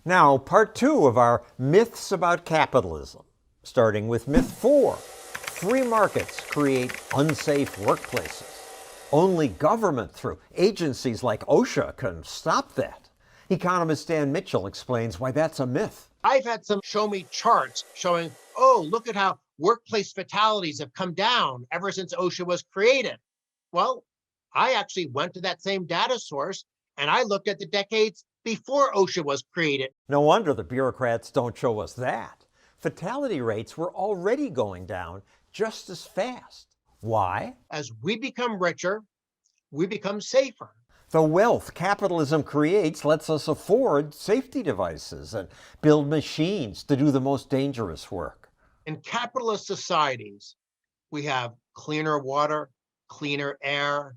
Now, part 2 of our myths about capitalism, starting with myth 4. Free markets create unsafe workplaces. Only government through agencies like OSHA can stop that. Economist Dan Mitchell explains why that's a myth. I've had some show me charts showing, oh, look at how workplace fatalities have come down ever since OSHA was created. Well, I actually went to that same data source and I looked at the decades before OSHA was created. No wonder the bureaucrats don't show us that. Fatality rates were already going down just as fast. Why? As we become richer, we become safer. The wealth capitalism creates lets us afford safety devices and build machines to do the most dangerous work. In capitalist societies, we have cleaner water, cleaner air,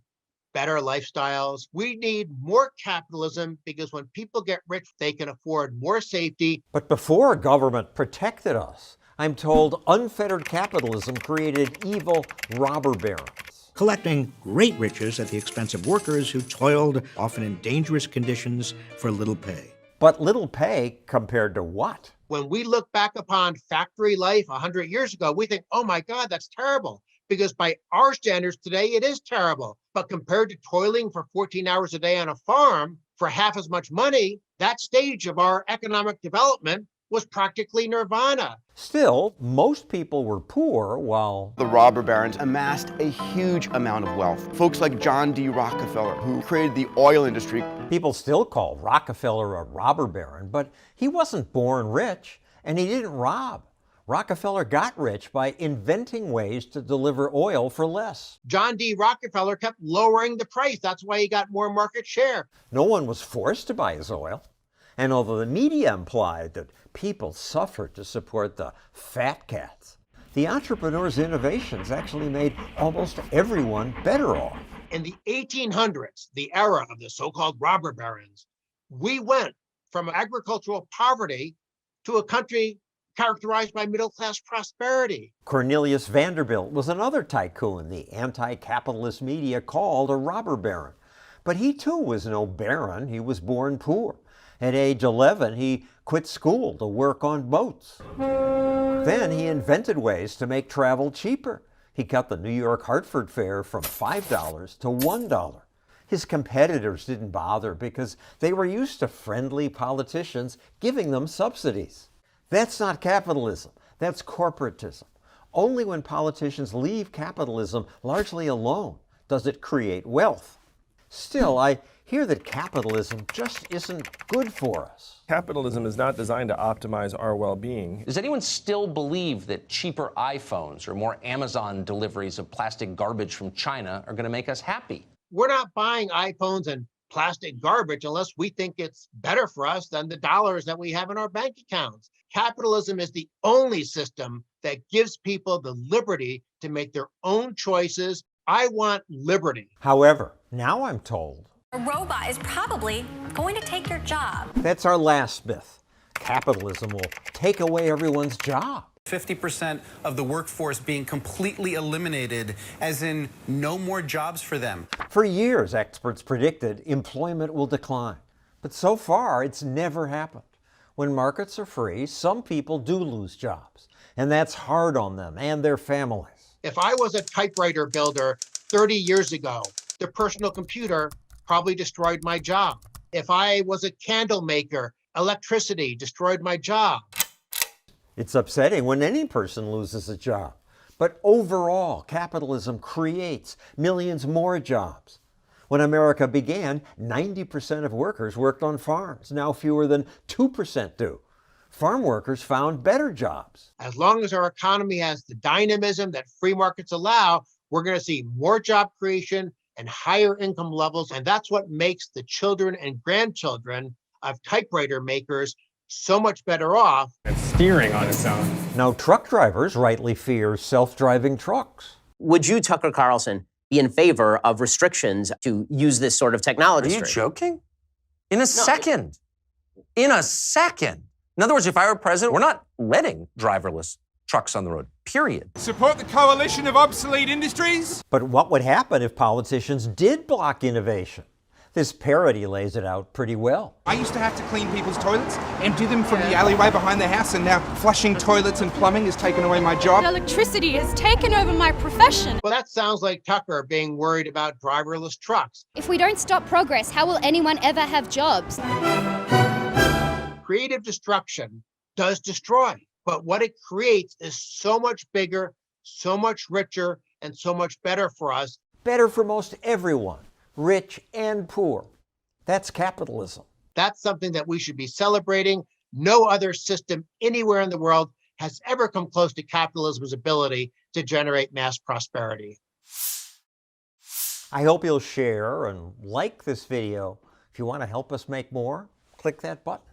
better lifestyles. We need more capitalism because when people get rich, they can afford more safety. But before government protected us, I'm told unfettered capitalism created evil robber barons, collecting great riches at the expense of workers who toiled, often in dangerous conditions, for little pay. But little pay compared to what? When we look back upon factory life 100 years ago, we think, oh my God, that's terrible. Because by our standards today, it is terrible. But compared to toiling for 14 hours a day on a farm for half as much money, that stage of our economic development was practically nirvana. Still, most people were poor while the robber barons amassed a huge amount of wealth. Folks like John D. Rockefeller, who created the oil industry. People still call Rockefeller a robber baron, but he wasn't born rich and he didn't rob. Rockefeller got rich by inventing ways to deliver oil for less. John D. Rockefeller kept lowering the price. That's why he got more market share. No one was forced to buy his oil. And although the media implied that people suffered to support the fat cats, the entrepreneur's innovations actually made almost everyone better off. In the 1800s, the era of the so-called robber barons, we went from agricultural poverty to a country characterized by middle-class prosperity. Cornelius Vanderbilt was another tycoon the anti-capitalist media called a robber baron. But he too was no baron, he was born poor. At age 11, he quit school to work on boats. Then he invented ways to make travel cheaper. He cut the New York-Hartford fare from $5 to $1. His competitors didn't bother because they were used to friendly politicians giving them subsidies. That's not capitalism, that's corporatism. Only when politicians leave capitalism largely alone does it create wealth. Still, I hear that capitalism just isn't good for us. Capitalism is not designed to optimize our well-being. Does anyone still believe that cheaper iPhones or more Amazon deliveries of plastic garbage from China are going to make us happy? We're not buying iPhones and plastic garbage unless we think it's better for us than the dollars that we have in our bank accounts. Capitalism is the only system that gives people the liberty to make their own choices. I want liberty. However, now I'm told a robot is probably going to take your job. That's our last myth. Capitalism will take away everyone's job. 50% of the workforce being completely eliminated, as in no more jobs for them. For years, experts predicted employment will decline. But so far, it's never happened. When markets are free, some people do lose jobs, and that's hard on them and their families. If I was a typewriter builder 30 years ago, the personal computer probably destroyed my job. If I was a candle maker, electricity destroyed my job. It's upsetting when any person loses a job. But overall, capitalism creates millions more jobs. When America began, 90% of workers worked on farms. Now fewer than 2% do. Farm workers found better jobs. As long as our economy has the dynamism that free markets allow, we're going to see more job creation and higher income levels. And that's what makes the children and grandchildren of typewriter makers so much better off. It's steering on its own. Now truck drivers rightly fear self-driving trucks. Would you, Tucker Carlson, be in favor of restrictions to use this sort of technology? Are you joking? In a second. In a second. In other words, if I were president, we're not letting driverless trucks on the road, period. Support the coalition of obsolete industries? But what would happen if politicians did block innovation? This parody lays it out pretty well. I used to have to clean people's toilets, empty them from the alleyway behind their house, and now flushing toilets and plumbing has taken away my job. Electricity has taken over my profession. Well, that sounds like Tucker being worried about driverless trucks. If we don't stop progress, how will anyone ever have jobs? Creative destruction does destroy, but what it creates is so much bigger, so much richer, and so much better for us. Better for most everyone, rich and poor. That's capitalism. That's something that we should be celebrating. No other system anywhere in the world has ever come close to capitalism's ability to generate mass prosperity. I hope you'll share and like this video. If you want to help us make more, click that button.